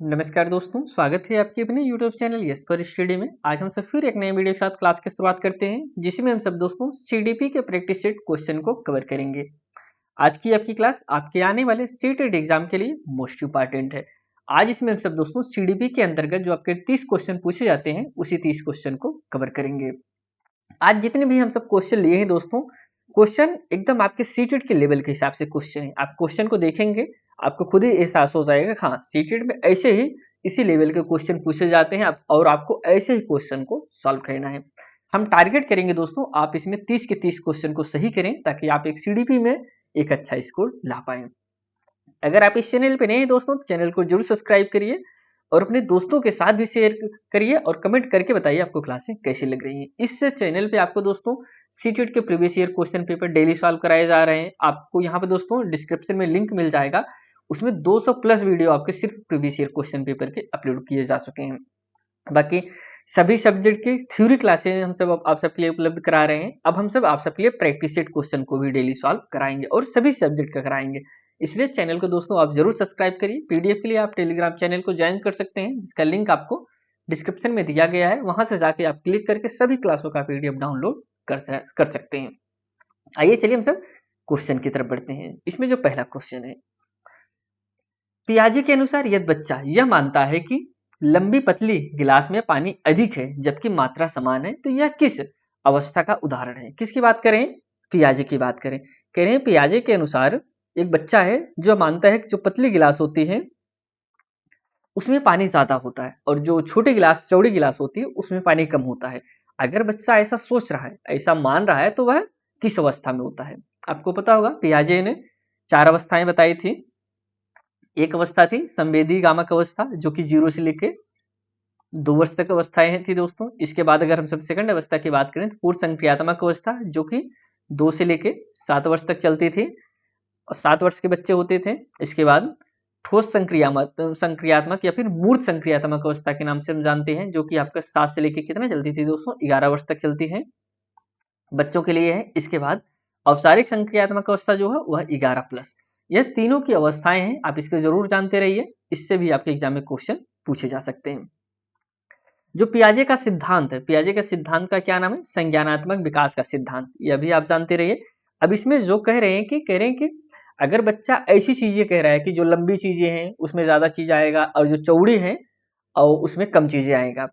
नमस्कार दोस्तों, स्वागत है आपके अपने YouTube channel yes for study में। आज हम सब फिर एक नए वीडियो के साथ क्लास की शुरुआत करते हैं, जिसमें हम सब दोस्तों CDP के प्रैक्टिस सेट क्वेश्चन को कवर करेंगे। आज की आपकी क्लास आपके आने वाले सीटेट एग्जाम के लिए मोस्ट इंपॉर्टेंट है। आज इसमें हम सब दोस्तों CDP के अंतर्गत जो आपके 30 क्वेश्चन पूछे जाते हैं, उसी 30 क्वेश्चन को कवर करेंगे। आज जितने भी हम सब क्वेश्चन लिए हैं दोस्तों, क्वेश्चन एकदम आपके सीटेट के लेवल के हिसाब से क्वेश्चन है। आप क्वेश्चन को देखेंगे, आपको खुद ही एहसास हो जाएगा, हाँ सीटेट में ऐसे ही इसी लेवल के क्वेश्चन पूछे जाते हैं और आपको ऐसे ही क्वेश्चन को सॉल्व करना है। हम टारगेट करेंगे दोस्तों, आप इसमें 30 के 30 क्वेश्चन को सही करें ताकि आप एक CDP में एक अच्छा स्कोर ला पाए। अगर आप इस चैनल पे नए हैं दोस्तों, तो चैनल को जरूर सब्सक्राइब करिए और अपने दोस्तों के साथ भी शेयर करिए और कमेंट करके बताइए आपको क्लासें कैसी लग रही हैं। इस चैनल पे आपको दोस्तों सीटेट के previous year question paper daily solve कराए जा रहे हैं। आपको यहाँ पे दोस्तों डिस्क्रिप्शन में लिंक मिल जाएगा, उसमें 200 प्लस वीडियो आपके सिर्फ प्रीवियस ईयर क्वेश्चन पेपर के अपलोड किए जा चुके हैं। बाकी सभी सब्जेक्ट की थ्योरी क्लासेस हम सब आप सबके लिए उपलब्ध करा रहे हैं। अब हम सब आप सबके लिए प्रैक्टिस सेट क्वेश्चन को भी डेली सॉल्व कराएंगे और सभी सब्जेक्ट का कराएंगे। इसलिए चैनल को दोस्तों आप जरूर सब्सक्राइब करिए। पीडीएफ के लिए आप टेलीग्राम चैनल को ज्वाइन कर सकते हैं, जिसका लिंक आपको डिस्क्रिप्शन में दिया गया है। वहां से जाके आप क्लिक करके सभी क्लासों का पीडीएफ डाउनलोड कर सकते हैं। आइए चलिए हम सब क्वेश्चन की तरफ बढ़ते हैं। इसमें जो पहला क्वेश्चन है, पियाजे के अनुसार यदि बच्चा यह मानता है कि लंबी पतली गिलास में पानी अधिक है जबकि मात्रा समान है, तो यह किस अवस्था का उदाहरण है? किसकी बात करें? पियाजे की बात करें। कह रहे हैं पियाजे के अनुसार एक बच्चा है जो मानता है कि जो पतली गिलास होती है उसमें पानी ज्यादा होता है और जो छोटी गिलास चौड़ी गिलास होती है उसमें पानी कम होता है। अगर बच्चा ऐसा सोच रहा है, ऐसा मान रहा है, तो वह किस अवस्था में होता है? आपको पता होगा पियाजे ने 4 अवस्थाएं बताई थी। एक अवस्था थी संवेदी गामक अवस्था, जो कि 0 से लेके 2 वर्ष तक अवस्थाएं थी दोस्तों। इसके बाद अगर हम सब सेकंड अवस्था की बात करें तो पूर्व संक्रियात्मक अवस्था, जो कि 2 से लेके 7 वर्ष तक चलती थी और 7 वर्ष के बच्चे होते थे। इसके बाद ठोस संक्रियात्मक या फिर मूर्त संक्रियात्मक अवस्था के नाम से हम जानते हैं, जो कि आपका 7 से लेके कितना चलती थी दोस्तों? 11 वर्ष तक चलती है, बच्चों के लिए है। इसके बाद औपचारिक संक्रियात्मक अवस्था जो है वह 11 प्लस। यह तीनों की अवस्थाएं हैं, आप इसको जरूर जानते रहिए, इससे भी आपके एग्जाम में क्वेश्चन पूछे जा सकते हैं। जो पियाजे का सिद्धांत है, पियाजे का सिद्धांत का क्या नाम है? संज्ञानात्मक विकास का सिद्धांत, यह भी आप जानते रहिए। अब इसमें जो कह रहे हैं कि अगर बच्चा ऐसी चीजें कह रहा है कि जो लंबी चीजें हैं उसमें ज्यादा चीज आएगा और जो चौड़ी है और उसमें कम चीजें आएगा,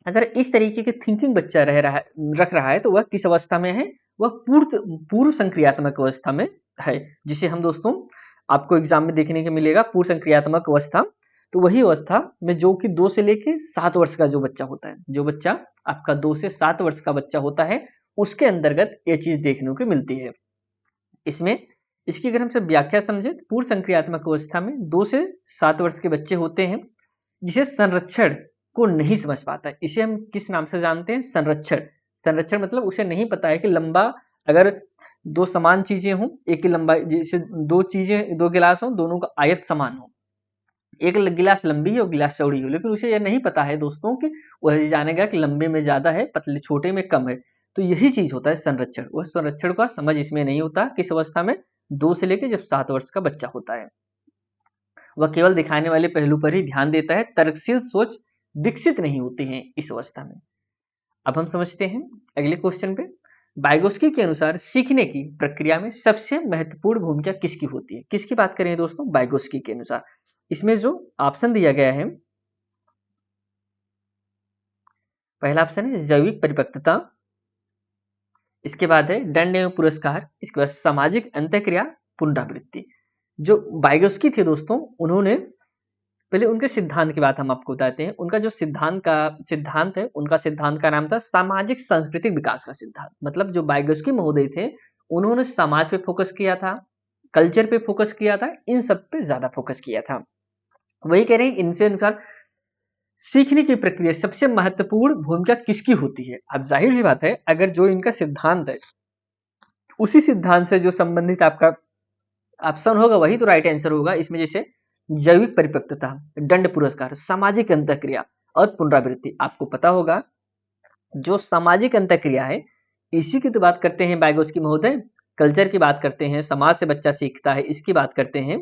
अगर इस तरीके की थिंकिंग बच्चा रख रहा है तो वह किस अवस्था में है? वह पूर्व संक्रियात्मक अवस्था में है, जिसे हम दोस्तों आपको एग्जाम में देखने को मिलेगा पूर्व संक्रियात्मक अवस्था। तो वही अवस्था में जो कि 2 से लेके 7 वर्ष का जो बच्चा होता है, जो बच्चा आपका 2 से 7 वर्ष का बच्चा होता है, उसके अंतर्गत ये चीज देखने को मिलती है। इसमें इसकी अगर हम सब व्याख्या समझे, पूर्व संक्रियात्मक अवस्था में 2 से 7 वर्ष के बच्चे होते हैं जिसे संरक्षण को नहीं समझ पाता है। इसे हम किस नाम से जानते हैं? संरक्षण। संरक्षण मतलब उसे नहीं पता है कि लंबा, अगर 2 समान चीजें हों, एक ही लंबाई, जैसे 2 गिलास हो, दोनों का आयत समान हो, एक गिलास लंबी है और गिलास चौड़ी हो, लेकिन उसे यह नहीं पता है दोस्तों कि वह जानेगा कि लंबे में ज्यादा है, पतले छोटे में कम है। तो यही चीज होता है संरक्षण। वह संरक्षण का समझ इसमें नहीं होता। किस अवस्था में? 2 से लेकर जब 7 वर्ष का बच्चा होता है। वह केवल दिखाने वाले पहलू पर ही ध्यान देता है, तर्कशील सोच विकसित नहीं होती है इस अवस्था में। अब हम समझते हैं अगले क्वेश्चन पे। वाइगोस्की के अनुसार सीखने की प्रक्रिया में सबसे महत्वपूर्ण भूमिका किसकी होती है? किसकी बात करें दोस्तों? वाइगोस्की के अनुसार। इसमें जो ऑप्शन दिया गया है, पहला ऑप्शन है जैविक परिपक्वता, इसके बाद है दंड एवं पुरस्कार, इसके बाद सामाजिक अंतःक्रिया, पुनरावृत्ति। जो वाइगोस्की थे दोस्तों, उन्होंने पहले उनके सिद्धांत की बात हम आपको बताते हैं। उनका जो सिद्धांत है, उनका सिद्धांत का नाम था सामाजिक सांस्कृतिक विकास का सिद्धांत। मतलब जो वाइगोस्की महोदय थे, उन्होंने समाज पे फोकस किया था, कल्चर पे फोकस किया था, इन सब पे ज्यादा फोकस किया था। वही कह रहे हैं इनसे अनुसार सीखने की प्रक्रिया सबसे महत्वपूर्ण भूमिका किसकी होती है? अब जाहिर सी बात है, अगर जो इनका सिद्धांत है उसी सिद्धांत से जो संबंधित आपका ऑप्शन होगा वही तो राइट आंसर होगा। इसमें जैसे जैविक परिपक्वता, दंड पुरस्कार, सामाजिक अंतःक्रिया और पुनरावृत्ति। आपको पता होगा जो सामाजिक अंतःक्रिया है, इसी की तो बात करते हैं वाइगोस्की महोदय। कल्चर की बात करते हैं, समाज से बच्चा सीखता है, इसकी बात करते हैं।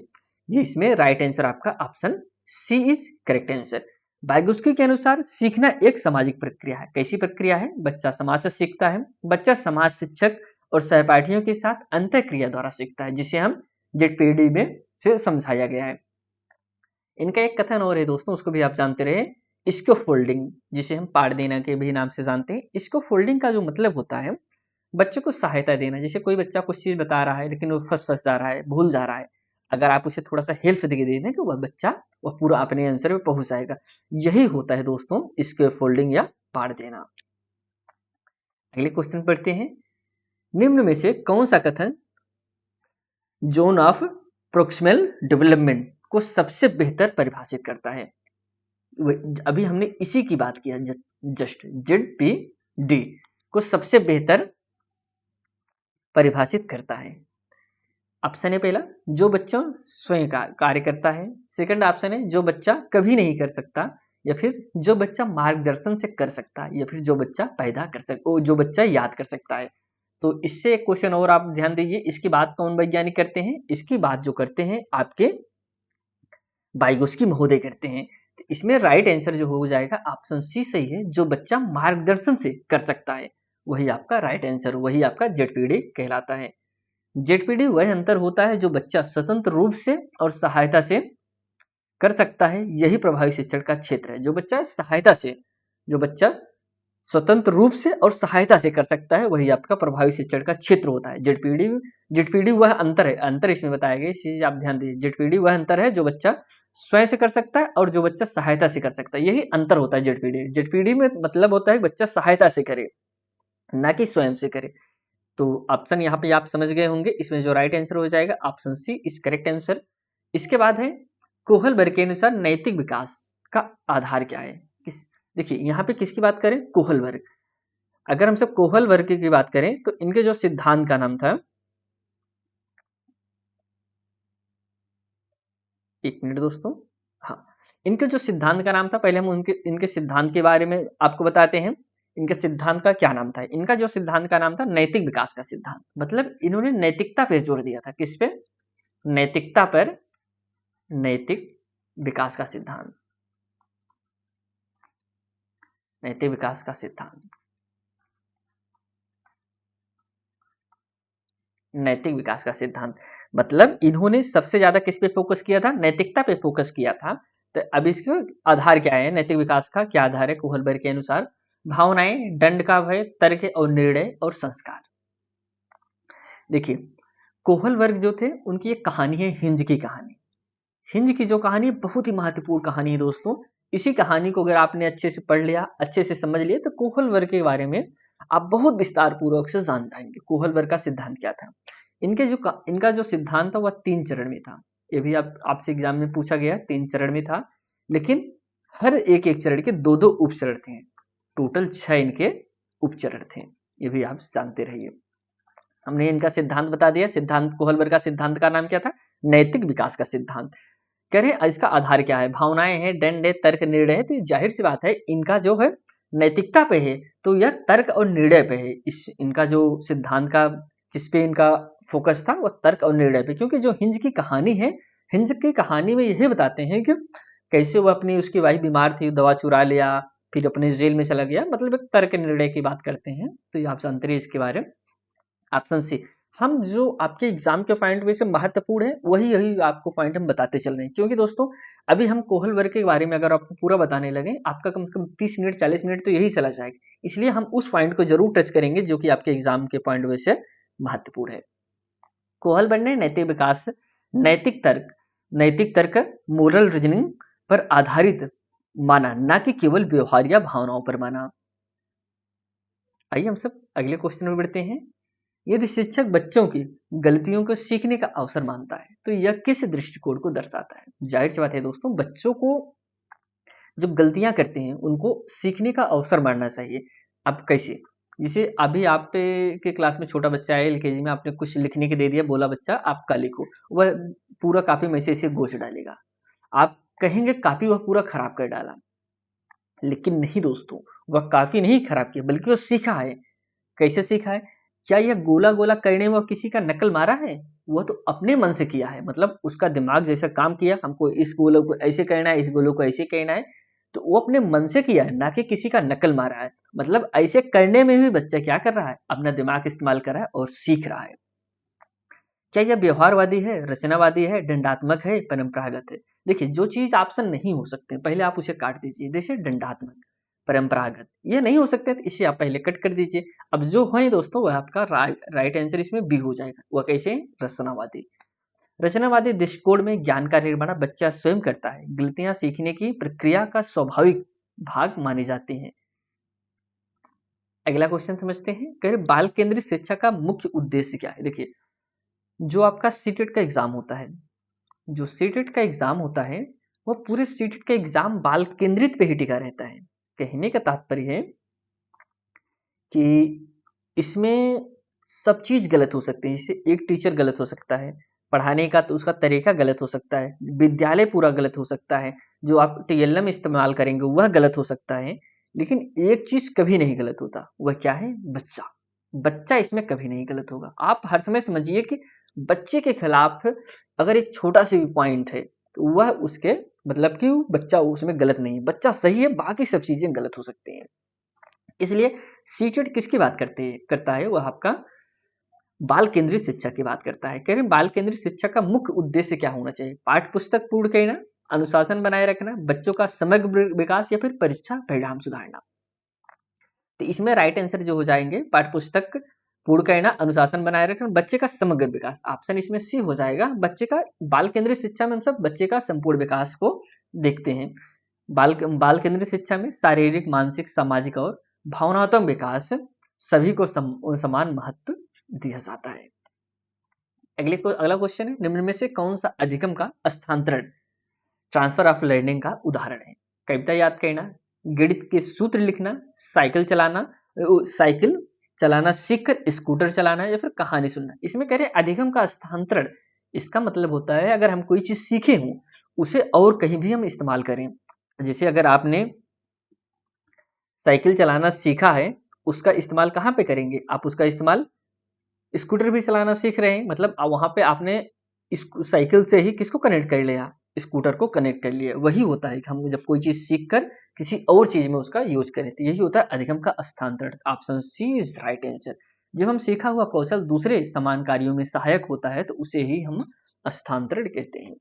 ये इसमें राइट आंसर आपका option C is correct answer. Vygotsky के अनुसार सीखना एक सामाजिक प्रक्रिया है। कैसी प्रक्रिया है? बच्चा समाज से सीखता है। बच्चा समाज, शिक्षक और सहपाठियों के साथ अंतःक्रिया द्वारा सीखता है, जिसे हम जेडपीडी में से समझाया गया है। इनका एक कथन और है दोस्तों, उसको भी आप जानते रहे, इसको फोल्डिंग, जिसे हम पाठ देना के भी नाम से जानते हैं। इसको फोल्डिंग का जो मतलब होता है, बच्चे को सहायता देना। जैसे कोई बच्चा कुछ चीज बता रहा है लेकिन वो फंस जा रहा है, भूल जा रहा है, अगर आप उसे थोड़ा सा हेल्प दे दें कि वह बच्चा वह पूरा अपने आंसर में पहुंच जाएगा। यही होता है दोस्तों इसके फोल्डिंग या पाठ देना। अगले क्वेश्चन पढ़ते हैं। निम्न में से कौन सा कथन जोन ऑफ प्रोक्सिमल डेवलपमेंट को सबसे बेहतर परिभाषित करता है? अभी हमने इसी की बात किया, जस्ट जेडपीडी को सबसे बेहतर परिभाषित करता है। ऑप्शन है पहला, जो बच्चा स्वयं का कार्य करता है। सेकंड ऑप्शन है, जो बच्चा कभी नहीं कर सकता, या फिर जो बच्चा मार्गदर्शन से कर सकता है, या फिर जो बच्चा पैदा कर सकता, जो बच्चा याद कर सकता है। तो इससे एक क्वेश्चन और आप ध्यान दीजिए, इसकी बात कौन वैज्ञानिक करते हैं? इसकी बात जो करते हैं आपके वाइगोत्स्की महोदय करते हैं। तो इसमें राइट आंसर जो हो जाएगा ऑप्शन सी सही है, जो बच्चा मार्गदर्शन से कर सकता है वही आपका राइट आंसर, वही आपका जेडपीडी कहलाता है। जेडपीडी वह अंतर होता है जो बच्चा स्वतंत्र रूप से और सहायता से कर सकता है, यही प्रभावी शिक्षण का क्षेत्र है। जो बच्चा सहायता से, जो बच्चा स्वतंत्र रूप से और सहायता से कर सकता है वही आपका प्रभावी शिक्षण का क्षेत्र होता है। जेडपीडी वह अंतर है, अंतर इसमें बताया गया, इस चीज आप ध्यान दीजिए। जेडपीडी वह अंतर है जो बच्चा स्वयं से कर सकता है और जो बच्चा सहायता से कर सकता है, यही अंतर होता है जेडपीडी। जेडपीडी में मतलब होता है बच्चा सहायता से करे, ना कि स्वयं से करे। तो ऑप्शन यहाँ पे आप समझ गए होंगे, इसमें जो राइट आंसर हो जाएगा option C is correct answer. इसके बाद है कोहल वर्ग के अनुसार नैतिक विकास का आधार क्या है? देखिए यहाँ पे किसकी बात करें? कोहल वर्ग। अगर हम सब कोहल वर्ग की बात करें तो इनके जो सिद्धांत का नाम था, एक मिनट दोस्तों, हाँ, इनके जो सिद्धांत का नाम था, पहले हम इनके सिद्धांत के बारे में आपको बताते हैं। इनके सिद्धांत का क्या नाम था? इनका जो सिद्धांत का नाम था नैतिक विकास का सिद्धांत। मतलब इन्होंने नैतिकता पे जोर दिया था। किस पे? नैतिकता पर, नैतिक विकास का सिद्धांत, नैतिक विकास का सिद्धांत, नैतिक विकास का सिद्धांत। मतलब इन्होंने सबसे ज्यादा किस पे फोकस किया था? नैतिकता पे फोकस किया था। तो अब इसका आधार क्या है? नैतिक विकास का क्या आधार है कोहलबर्ग के अनुसार? भावनाएं, दंड का भय, तर्क और निर्णय और संस्कार। देखिए कोहल वर्ग जो थे उनकी एक कहानी है, हिंज की कहानी। हिंज की जो कहानी बहुत ही महत्वपूर्ण कहानी है दोस्तों। इसी कहानी को अगर आपने अच्छे से पढ़ लिया, अच्छे से समझ लिया, तो कोहल वर्ग के बारे में आप बहुत विस्तार पूर्वक से जान जाएंगे। कोहल वर्ग का सिद्धांत क्या था? इनका जो सिद्धांत था वह 3 चरण में था। ये भी आपसे एग्जाम में पूछा गया, 3 चरण में था, लेकिन हर एक चरण के 2-2 उपचरण थे। टोटल 6 इनके उपचरण थे, ये भी आप जानते रहिए। हमने इनका सिद्धांत बता दिया। सिद्धांत कोहलबर्ग का सिद्धांत का नाम क्या था? नैतिक विकास का सिद्धांत। कह रहे इसका आधार क्या है? भावनाएं हैं, दंड है, तर्क, निर्णय है। तो जाहिर सी बात है इनका जो है नैतिकता पे है, तो यह तर्क और निर्णय पे है। इनका जो सिद्धांत का जिस पे इनका फोकस था वह तर्क और निर्णय पे, क्योंकि जो हिंज की कहानी है, हिंज की कहानी में यही बताते हैं कि कैसे वो अपनी, उसकी वाइफ बीमार थी, दवा चुरा लिया, फिर अपने जेल में चला गया। मतलब एक तर्क निर्णय की बात करते हैं। तो ये आप जानते रहिए इसके बारे में। ऑप्शन सी, हम जो आपके एग्जाम के पॉइंट में से महत्वपूर्ण है वही यही आपको पॉइंट हम बताते चल रहे हैं। क्योंकि दोस्तों अभी हम कोहल वर्ग के बारे में अगर आपको पूरा बताने लगे, आपका कम से कम 30 मिनट 40 मिनट तो यही चला जाएगा। इसलिए हम उस पॉइंट को जरूर टच करेंगे जो कि आपके एग्जाम के पॉइंट में से महत्वपूर्ण है। कोहल वर्ग ने नैतिक विकास, नैतिक तर्क, नैतिक तर्क मोरल रीजनिंग पर आधारित माना, ना कि केवल व्यवहार या भावनाओं पर माना। आइए हम सब अगले क्वेश्चन में बढ़ते हैं। यदि शिक्षक बच्चों की गलतियों को सीखने का अवसर मानता है तो यह किस दृष्टिकोण को दर्शाता है? जाहिर सी बात है दोस्तों, बच्चों को जब गलतियां करते हैं उनको सीखने का अवसर मानना चाहिए। अब कैसे? जैसे अभी आप के क्लास में छोटा बच्चा है, एलकेजी में, आपने कुछ लिखने के दे दिया, बोला बच्चा आपका लिखो, वह पूरा कॉपी में से गोच डालेगा। आप कहेंगे कॉपी वह पूरा खराब कर डाला, लेकिन नहीं दोस्तों, वह कॉपी नहीं खराब किया बल्कि वह सीखा है। कैसे सीखा है? क्या यह गोला गोला करने में किसी का नकल मारा है? वह तो अपने मन से किया है, मतलब उसका दिमाग जैसा काम किया, हमको इस गोलों को ऐसे करना है, इस गोलों को ऐसे कहना है, तो वो अपने मन से किया है, ना कि किसी का नकल मारा है। मतलब ऐसे करने में भी बच्चा क्या कर रहा है, अपना दिमाग इस्तेमाल कर रहा है और सीख रहा है। क्या यह व्यवहारवादी है, रचनावादी है, दंडात्मक है, परंपरागत है? देखिए, जो चीज ऑप्शन नहीं हो सकते पहले आप उसे काट दीजिए। जैसे दंडात्मक, परंपरागत, ये नहीं हो सकते तो इसे आप पहले कट कर दीजिए। अब जो है दोस्तों वह आपका राइट आंसर इसमें बी हो जाएगा। वह कैसे? रचनावादी। रचनावादी दृष्टिकोण में ज्ञान का निर्माण बच्चा स्वयं करता है। गलतियां सीखने की प्रक्रिया का स्वाभाविक भाग माने जाते हैं। अगला क्वेश्चन समझते हैं। कह रहे बाल केंद्रित शिक्षा का मुख्य उद्देश्य क्या है? देखिए, जो आपका सीटेट का एग्जाम होता है, जो सीटेट का एग्जाम होता है, वो पूरे सीटेट का एग्जाम बाल केंद्रित पे ही टिका रहता है। कहने का तात्पर्य है कि इसमें सब चीज गलत हो सकती है। जैसे एक टीचर गलत हो सकता है पढ़ाने का, तो उसका तरीका गलत हो सकता है, विद्यालय पूरा गलत हो सकता है, जो आप टीएलएम इस्तेमाल करेंगे वह गलत हो सकता है, लेकिन एक चीज कभी नहीं गलत होता, वह क्या है? बच्चा। बच्चा इसमें कभी नहीं गलत होगा। आप हर समय समझिए कि बच्चे के खिलाफ अगर एक छोटा सा भी पॉइंट है तो वह उसके मतलब कि बच्चा उसमें गलत नहीं है, बच्चा सही है, बाकी सब चीजें गलत हो सकती हैं। इसलिए सीटेट किसकी बात करता है? वह आपका बाल केंद्रित शिक्षा की बात करता है। कह रहे बाल केंद्रित शिक्षा का मुख्य उद्देश्य क्या होना चाहिए? पाठ्य पुस्तक पूर्ण करना, अनुशासन बनाए रखना, बच्चों का समग्र विकास, या फिर परीक्षा परिणाम सुधारना। तो इसमें राइट आंसर जो हो जाएंगे, पाठ्य पुस्तक पूर्ण करना, अनुशासन बनाए रखना, बच्चे का समग्र विकास। ऑप्शन इसमें सी हो जाएगा। बच्चे का बाल केंद्रित शिक्षा में हम सब बच्चे का संपूर्ण विकास को देखते हैं। बाल केंद्रित शिक्षा में शारीरिक, मानसिक, सामाजिक और भावनात्मक विकास सभी को समान महत्व दिया जाता है। अगला क्वेश्चन है, निम्न में से कौन सा अधिगम का स्थानांतरण, ट्रांसफर ऑफ लर्निंग का उदाहरण है? कविता याद करना, गणित के सूत्र लिखना, साइकिल चलाना सीखकर स्कूटर चलाना, या फिर कहानी सुनना। इसमें कह रहे अधिगम का स्थानांतरण, इसका मतलब होता है अगर हम कोई चीज सीखे हों उसे और कहीं भी हम इस्तेमाल करें। जैसे अगर आपने साइकिल चलाना सीखा है, उसका इस्तेमाल कहाँ पे करेंगे? आप उसका इस्तेमाल स्कूटर भी चलाना सीख रहे हैं, मतलब वहां पे आपने साइकिल से ही किसको कनेक्ट कर लिया? स्कूटर को कनेक्ट कर लिया। वही होता है कि हम जब कोई चीज सीख कर किसी और चीज में उसका यूज करें, तो यही होता है अधिगम का स्थानांतरण। Option C is right answer. जब हम सीखा हुआ कौशल दूसरे समान कार्यों में सहायक होता है तो उसे ही हम स्थानांतरण कहते हैं।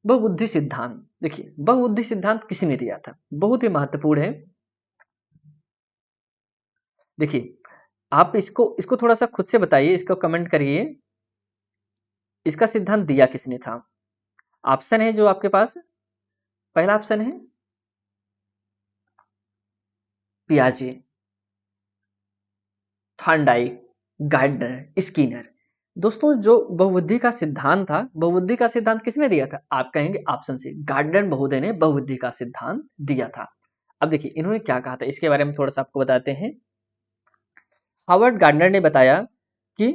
बहुबुद्धि सिद्धांत, देखिए बहुबुद्धि सिद्धांत किसने दिया था? बहुत ही महत्वपूर्ण है। देखिए, आप इसको थोड़ा सा खुद से बताइए, इसको कमेंट करिए, इसका सिद्धांत दिया किसने था? ऑप्शन है जो आपके पास, पहला ऑप्शन है पियाजे, थॉर्नडाइक, गार्डनर, स्किनर। दोस्तों, जो बहुबुद्धि का सिद्धांत था, बहुबुद्धि का सिद्धांत किसने दिया था? आप कहेंगे ऑप्शन सी, गार्डनर महोदय ने बहुबुद्धि का सिद्धांत दिया था। अब देखिए इन्होंने क्या कहा था, इसके बारे में थोड़ा सा आपको बताते हैं। हावर्ड गार्डनर ने बताया कि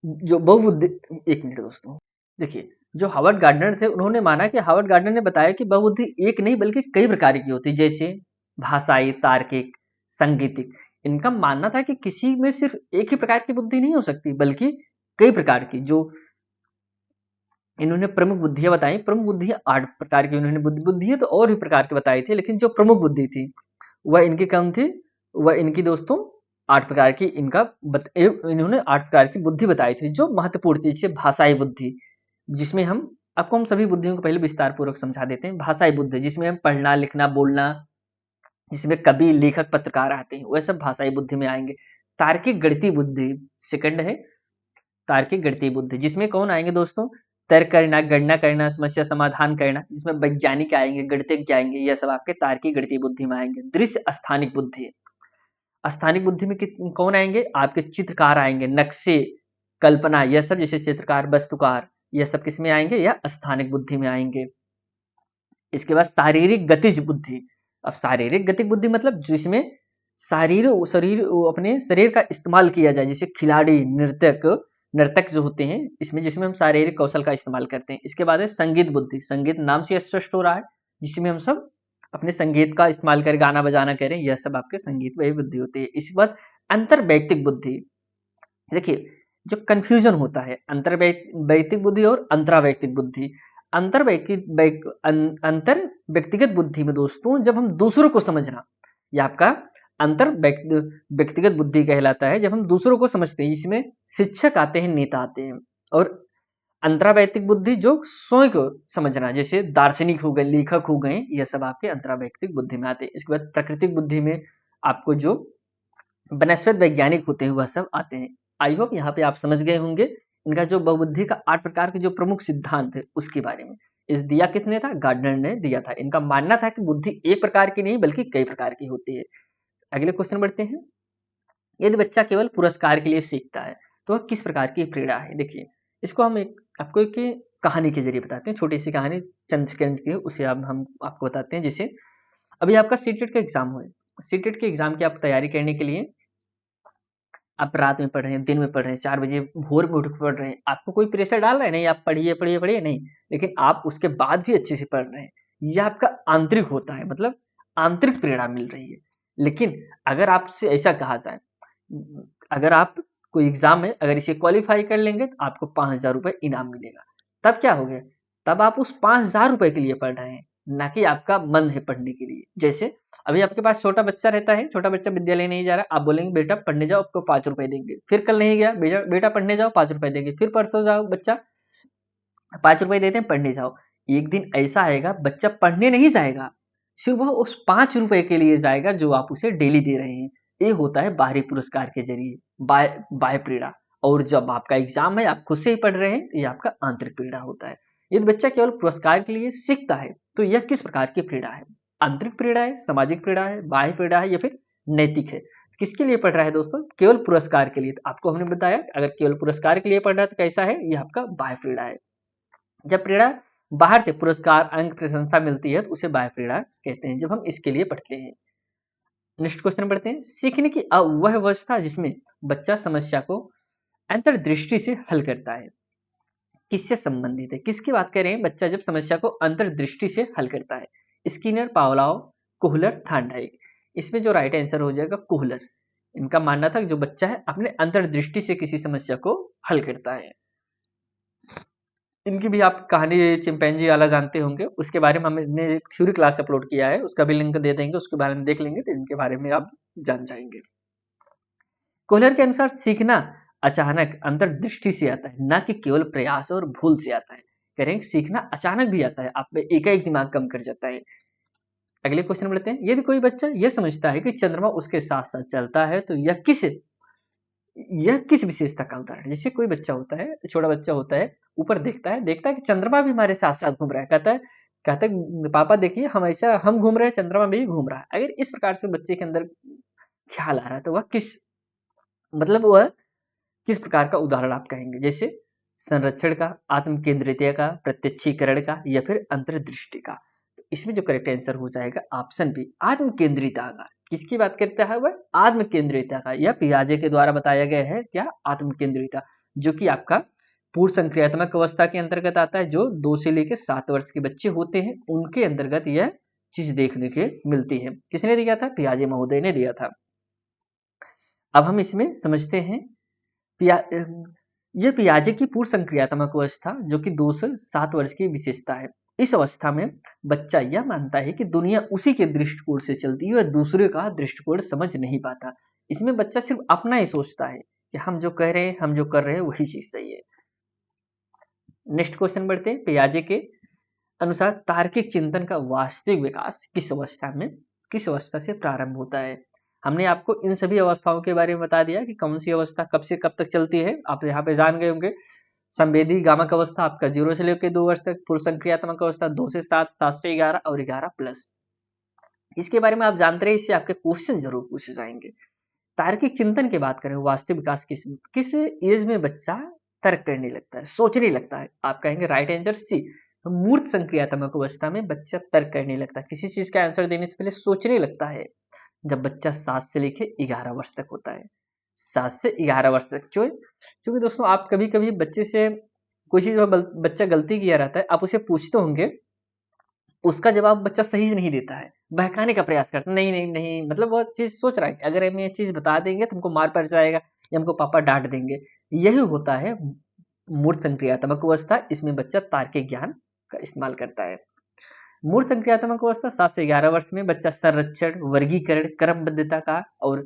जो बहुबुद्धि, एक मिनट दोस्तों, देखिए जो हावर्ड गार्डनर थे उन्होंने माना कि हावर्ड गार्डनर ने बताया कि बहुबुद्धि एक नहीं बल्कि कई प्रकार की होती है, जैसे भाषाई, तार्किक, संगीतिक। इनका मानना था कि किसी में सिर्फ एक ही प्रकार की बुद्धि नहीं हो सकती बल्कि कई प्रकार की। जो इन्होंने प्रमुख बुद्धियां बताई, प्रमुख बुद्धियां 8 प्रकार की। उन्होंने बुद्धियां तो और भी प्रकार की बताई थी, लेकिन जो प्रमुख बुद्धि थी वह इनकी कम थी। वह इनकी दोस्तों 8 प्रकार की इन्होंने 8 प्रकार की बुद्धि बताई थी जो महत्वपूर्ण थी। जैसे भाषाई बुद्धि, जिसमें हम आपको हम सभी बुद्धियों को पहले विस्तार पूर्वक समझा देते हैं। भाषाई बुद्धि जिसमें हम पढ़ना, लिखना, बोलना, जिसमें कवि, लेखक, पत्रकार आते हैं, वह सब भाषाई बुद्धि में आएंगे। तार्किक गणितीय बुद्धि सेकंड है, तार्किक गणितीय बुद्धि, जिसमें कौन आएंगे दोस्तों? तर्क करना, गणना करना, समस्या समाधान करना, जिसमें वैज्ञानिक आएंगे, गणितज्ञ आएंगे, यह सब आपके तार्किक गणितीय बुद्धि में आएंगे। दृश्य स्थानिक बुद्धि, स्थानिक बुद्धि में कौन आएंगे? आपके चित्रकार आएंगे, नक्शे, कल्पना, यह सब, जैसे चित्रकार, वस्तुकार, यह सब किस में आएंगे? यह स्थानिक बुद्धि में आएंगे। इसके बाद शारीरिक गतिज बुद्धि। अब शारीरिक गतिज बुद्धि मतलब जिसमें शरीर अपने शरीर का इस्तेमाल किया जाए, जैसे खिलाड़ी, नर्तक जो होते हैं इसमें, जिसमें हम शारीरिक कौशल का इस्तेमाल करते हैं। इसके बाद है संगीत बुद्धि, संगीत नाम से स्पष्ट हो रहा है, जिसमें हम सब अपने संगीत का इस्तेमाल कर गाना बजाना करें, यह सब आपके संगीत वही बुद्धि होती है। इसके बाद अंतर वैयक्तिक बुद्धि, देखिए जो कंफ्यूजन होता है अंतर बुद्धि और अंतरावैयक्तिक बुद्धि। अंतर व्यक्तिगत बुद्धि में दोस्तों जब हम दूसरों को समझना, यह आपका व्यक्तिगत बुद्धि कहलाता है जब हम दूसरों को समझते हैं। इसमें शिक्षक आते हैं, नेता आते हैं। और अंतरावैयक्तिक बुद्धि जो स्वयं को समझना, जैसे दार्शनिक हो गए, लेखक हो गए, यह सब आपके अंतरावैयक्तिक बुद्धि में आते हैं। इसके बाद प्राकृतिक बुद्धि में आपको जो वनस्पत वैज्ञानिक होते हैं वह सब आते हैं। आई होप यहाँ पे आप समझ गए होंगे इनका जो बहुबुद्धि का 8 प्रकार के जो प्रमुख सिद्धांत है उसके बारे में। इस दिया किसने था? गार्डनर ने दिया था। इनका मानना था कि बुद्धि एक प्रकार की नहीं बल्कि कई प्रकार की होती है। अगले क्वेश्चन बढ़ते हैं। यदि बच्चा केवल पुरस्कार के लिए सीखता है तो वह किस प्रकार की प्रेरणा है? देखिए, इसको हम आपको एक कहानी के जरिए बताते हैं। छोटी सी कहानी, चंद सेकंड की, उसे अब हम आपको बताते हैं। जैसे अभी आपका सीटेट का एग्जाम हुआ, सीटेट के एग्जाम की आप तैयारी करने के लिए आप रात में पढ़ रहे हैं, दिन में पढ़ रहे हैं, 4 बजे भोर में उठ के पढ़ रहे हैं, आपको कोई प्रेशर डाल रहा है? नहीं, आप पढ़िए पढ़िए पढ़िए, नहीं, लेकिन आप उसके बाद भी अच्छे से पढ़ रहे हैं। यह आपका आंतरिक होता है, मतलब आंतरिक प्रेरणा मिल रही है। लेकिन अगर आपसे ऐसा कहा जाए, अगर आप कोई एग्जाम है, अगर इसे क्वालिफाई कर लेंगे तो आपको 5,000 रुपए इनाम मिलेगा, तब क्या हो गया? तब आप उस 5,000 रुपए के लिए पढ़ रहे हैं, ना कि आपका मन है पढ़ने के लिए। जैसे अभी आपके पास छोटा बच्चा रहता है, छोटा बच्चा विद्यालय नहीं जा रहा, आप बोलेंगे बेटा पढ़ने जाओ, आपको 5 रुपए देंगे। फिर कल नहीं गया, बेटा पढ़ने जाओ, 5 रुपए देंगे। फिर परसों जाओ, बच्चा 5 रुपए देते हैं, पढ़ने जाओ। एक दिन ऐसा आएगा बच्चा पढ़ने नहीं जाएगा, सिर्फ वह उस 5 रुपए के लिए जाएगा जो आप उसे डेली दे रहे हैं। ये होता है बाहरी पुरस्कार के जरिए, बाह्य प्रेरणा। और जब आपका एग्जाम है, आप खुद से ही पढ़ रहे हैं, ये आपका आंतरिक प्रेरणा होता है। यदि बच्चा केवल पुरस्कार के लिए सीखता है तो यह किस प्रकार की प्रेरणा है? आंतरिक प्रेरणा है, सामाजिक प्रेरणा है, बाह्य प्रेरणा है, या फिर नैतिक है? किसके लिए पढ़ रहा है दोस्तों? केवल पुरस्कार के लिए। तो आपको हमने बताया अगर केवल पुरस्कार के लिए पढ़ रहा है तो कैसा है? यह आपका बाह्य प्रेरणा है। जब प्रेरणा बाहर से पुरस्कार, अंक, प्रशंसा मिलती है तो उसे बाह्य प्रेरणा कहते हैं, जब हम इसके लिए पढ़ते हैं। नेक्स्ट क्वेश्चन पढ़ते हैं। सीखने की वह अवस्था जिसमें बच्चा समस्या को अंतर्दृष्टि से हल करता है, किससे संबंधित है? किसकी बात कर रहे हैं? बच्चा जब समस्या को अंतर्दृष्टि से हल करता है। Skinner, Pavlov, Kohler, Thorndike. इसमें जो राइट आंसर हो जाएगा कोहलर। इनका मानना था कि जो बच्चा है अपने अंतर्दृष्टि से किसी समस्या को हल करता है। इनकी भी आप कहानी चिंपैंजी वाला जानते होंगे, उसके बारे में हमने एक थ्योरी क्लास अपलोड किया है, उसका भी लिंक दे देंगे, उसके बारे में देख लेंगे तो इनके बारे में आप जान जाएंगे। कोहलर के अनुसार सीखना अचानक अंतर्दृष्टि से आता है, ना कि केवल प्रयास और भूल से आता है। कह रहे हैं सीखना अचानक भी आता है, आप में एकाएक दिमाग कम कर जाता है। अगले क्वेश्चन बढ़ते हैं। यदि कोई बच्चा यह समझता है कि चंद्रमा उसके साथ साथ चलता है तो यह किस विशेषता का उदाहरण है? जैसे कोई बच्चा होता है, छोटा बच्चा होता है, ऊपर देखता है कि चंद्रमा भी हमारे साथ साथ घूम रहा है, कहता है पापा देखिए हम घूम रहे हैं, चंद्रमा भी घूम रहा है। अगर इस प्रकार से बच्चे के अंदर ख्याल आ रहा है तो वह किस प्रकार का उदाहरण आप कहेंगे? जैसे संरक्षण का, आत्म केंद्रितता का, प्रत्यक्षीकरण का, या फिर अंतर्दृष्टि का? तो इसमें जो करेक्ट आंसर हो जाएगा ऑप्शन बी, आत्म केंद्रितता का। किसकी बात करता है वह? आत्म केंद्रितता का। यह पियाजे के द्वारा बताया गया है, क्या? आत्म केंद्रितता, जो कि आपका पूर्व संक्रियात्मक अवस्था के अंतर्गत आता है। जो 2 से लेकर 7 वर्ष के बच्चे होते हैं उनके अंतर्गत यह चीज देखने के मिलती है। किसने दिया था? पियाजे महोदय ने दिया था। अब हम इसमें समझते हैं पिया यह पियाजे की पूर्व संक्रियात्मक अवस्था, जो कि 2 से 7 वर्ष की विशेषता है। इस अवस्था में बच्चा यह मानता है कि दुनिया उसी के दृष्टिकोण से चलती है, वह दूसरे का दृष्टिकोण समझ नहीं पाता। इसमें बच्चा सिर्फ अपना ही सोचता है कि हम जो कह रहे हैं, हम जो कर रहे हैं वही चीज सही है। नेक्स्ट क्वेश्चन बढ़ते हैं। पियाजे के अनुसार तार्किक चिंतन का वास्तविक विकास किस अवस्था से प्रारंभ होता है? हमने आपको इन सभी अवस्थाओं के बारे में बता दिया कि कौन सी अवस्था कब से कब तक चलती है। आप यहाँ पे जान गए होंगे। संवेदी गामक अवस्था आपका 0 से लेकर 2 वर्ष तक, पूर्व संक्रियात्मक अवस्था 2 से 7, 7 से 11 और 11 प्लस। इसके बारे में आप जानते रहे, इससे आपके क्वेश्चन जरूर पूछे जाएंगे। तार्किक चिंतन की बात करें, वास्तविक विकास किस एज में बच्चा तर्क करने लगता है, सोचने लगता है? आप कहेंगे राइट आंसर सी, मूर्त संक्रियात्मक अवस्था में बच्चा तर्क करने लगता है, किसी चीज का आंसर देने से पहले सोचने लगता है। जब बच्चा 7 से लेके 11 वर्ष तक होता है, 7 से 11 वर्ष तक। क्योंकि दोस्तों आप कभी कभी बच्चे से कोई चीज बच्चा गलती किया रहता है, आप उसे पूछते होंगे, उसका जवाब बच्चा सही नहीं देता है, बहकाने का प्रयास करता है, नहीं नहीं नहीं, मतलब वो चीज सोच रहा है कि अगर हम ये चीज बता देंगे तुमको मार पड़ जाएगा, या हमको पापा डांट देंगे। यही होता है मूर्त संक्रियात्मक अवस्था। इसमें बच्चा तार्किक ज्ञान का इस्तेमाल करता है। मूर्त संक्रियात्मक अवस्था 7 से 11 वर्ष में बच्चा संरक्षण, वर्गीकरण, क्रमबद्धता का और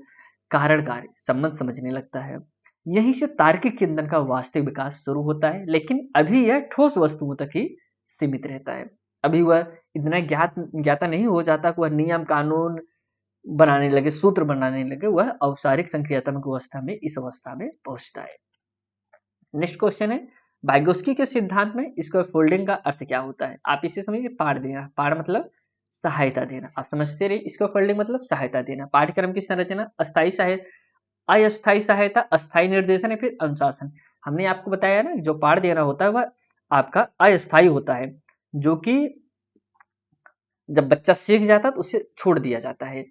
कारण कार्य संबंध समझने लगता है। यहीं से तार्किक चिंतन का वास्तविक विकास शुरू होता है, लेकिन अभी यह ठोस वस्तुओं तक ही सीमित रहता है। अभी वह इतना ज्ञाता नहीं हो जाता कि वह नियम कानून बनाने लगे, सूत्र बनाने लगे। वह औपचारिक संक्रियात्मक अवस्था में, इस अवस्था में पहुंचता है। नेक्स्ट क्वेश्चन है, वाइगोस्की के सिद्धांत में इसका फोल्डिंग का अर्थ क्या होता है? आप इसे समझिए, पाठ देना। पाठ मतलब सहायता देना। आप समझते रहिए, इसका फोल्डिंग मतलब सहायता देना। पाठ्यक्रम की संरचना अस्थायी सहायता, अस्थायी सहायता, अस्थायी निर्देशन या फिर अनुशासन। हमने आपको बताया ना, जो पाठ देना होता है वह आपका अस्थायी होता है, जो कि जब बच्चा सीख जाता है तो उसे छोड़ दिया जाता है,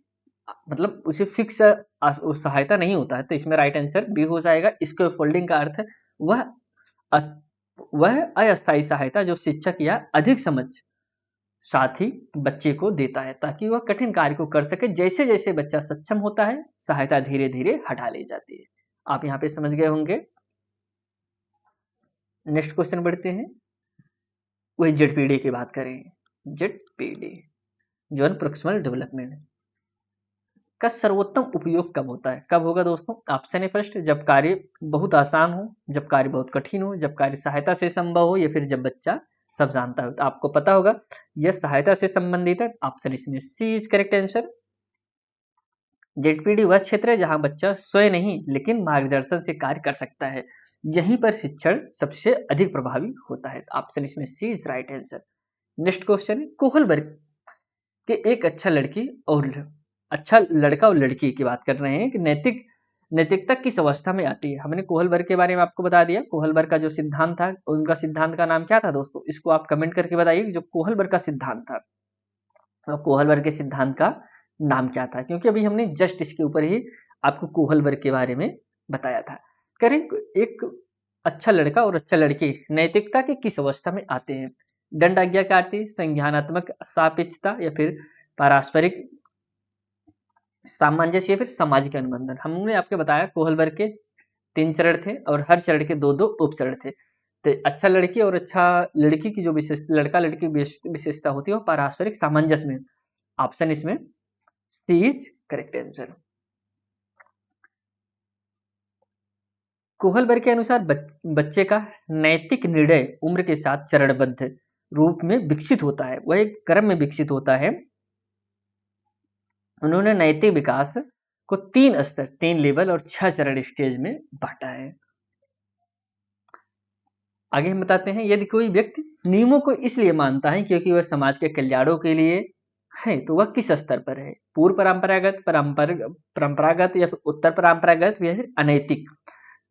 मतलब उसे फिक्स सहायता नहीं होता है। तो इसमें राइट आंसर बी हो जाएगा। इसके फोल्डिंग का अर्थ वह वह अस्थायी सहायता जो शिक्षक या अधिक समझ साथ ही बच्चे को देता है, ताकि वह कठिन कार्य को कर सके। जैसे जैसे बच्चा सक्षम होता है, सहायता धीरे धीरे हटा ली जाती है। आप यहाँ पे समझ गए होंगे। नेक्स्ट क्वेश्चन बढ़ते हैं, वही जेडपीडी की बात करें। जेडपीडी, जॉन प्रोक्सिमल डेवलपमेंट का सर्वोत्तम उपयोग कब होता है? कब होगा दोस्तों? ऑप्शन है फर्स्ट, जब कार्य बहुत आसान हो, जब कार्य बहुत कठिन हो, जब कार्य सहायता से संभव हो, या फिर जब बच्चा सब जानता हो। तो आपको पता होगा यह सहायता से संबंधित है। ऑप्शन इसमें C is correct answer. ZPD वह क्षेत्र है जहां बच्चा स्वयं नहीं लेकिन मार्गदर्शन से कार्य कर सकता है। यहीं पर शिक्षण सबसे अधिक प्रभावी होता है। ऑप्शन इसमें C is right answer. Next question है, कोहलबर्ग के एक अच्छा लड़का और लड़की की बात कर रहे हैं कि नैतिकता किस अवस्था में आती है? हमने कोहलबर्ग के बारे में आपको बता दिया। कोहलबर्ग का जो सिद्धांत था, उनका सिद्धांत का नाम क्या था दोस्तों? इसको आप कमेंट करके बताइए, जो कोहलबर्ग का सिद्धांत था, तो कोहलबर्ग के सिद्धांत का नाम क्या था? क्योंकि अभी हमने जस्ट इसके ऊपर ही आपको कोहलबर्ग के बारे में बताया था। करें, एक अच्छा लड़का और अच्छा लड़की नैतिकता के किस अवस्था में आते हैं? दंड आज्ञाकारी, संज्ञानात्मक सापेक्षता, या फिर पारस्परिक सामंजस्य, या फिर सामाजिक अनुबंधन। हमने आपको बताया कोहलबर्ग के 3 चरण थे और हर चरण के 2-2 उपचरण थे। तो अच्छा लड़की और अच्छा लड़की की जो लड़का लड़की विशेषता होती है वो पारस्परिक सामंजस्य में। ऑप्शन इसमें C is correct answer. Kohlberg के अनुसार बच्चे का नैतिक निर्णय उम्र के साथ चरणबद्ध रूप में विकसित होता है, वह एक क्रम में विकसित होता है। उन्होंने नैतिक विकास को 3 स्तर, 3 लेवल और 6 चरण स्टेज में बांटा है। आगे हम बताते हैं, यदि कोई व्यक्ति नियमों को इसलिए मानता है क्योंकि वह समाज के कल्याणों के लिए है, तो वह किस स्तर पर है? पूर्व परंपरागत, परंपरागत, या फिर उत्तर परंपरागत, या फिर अनैतिक?